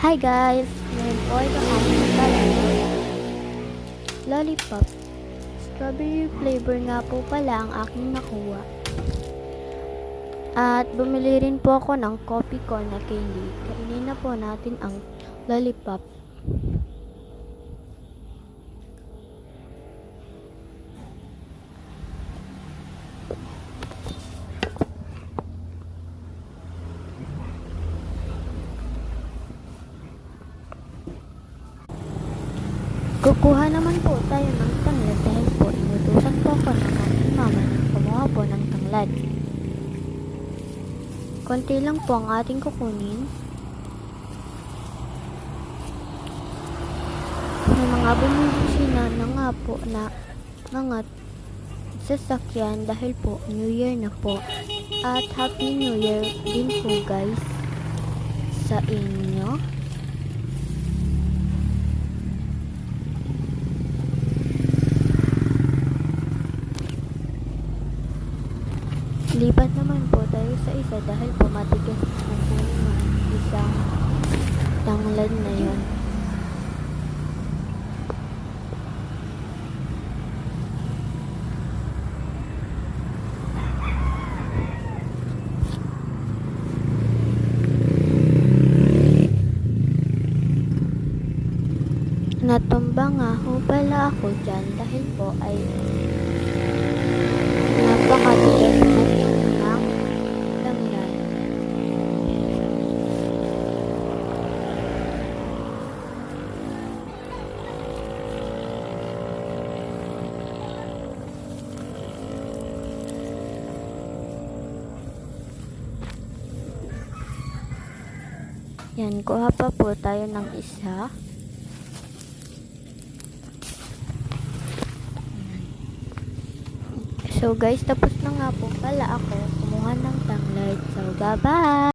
Hi guys! Ngayon po ay kakain tayo lollipop. Strawberry flavor nga po pala ang aking nakuha. At bumili rin po ako ng coffee corn na candy. Kainin na po natin ang lollipop. Kukuha naman po tayo ng tanglad dahil po inutusan po ako ng aking mama na kumuha po ng tanglad. Konti lang po ang ating kukunin. May mga bumisina na nga po na mga sasakyan dahil po New Year na po. At Happy New Year din po guys sa inyo. Lipat naman po tayo sa isa dahil po matigas na po yung isang tanglad na yun. Natumba nga ho pala ako dyan dahil po ay napakatigas na ng tanglad. Yan, kuha pa po tayo ng isa. So guys, tapos na nga po pala ako kumuha ng tanglad. So bye-bye!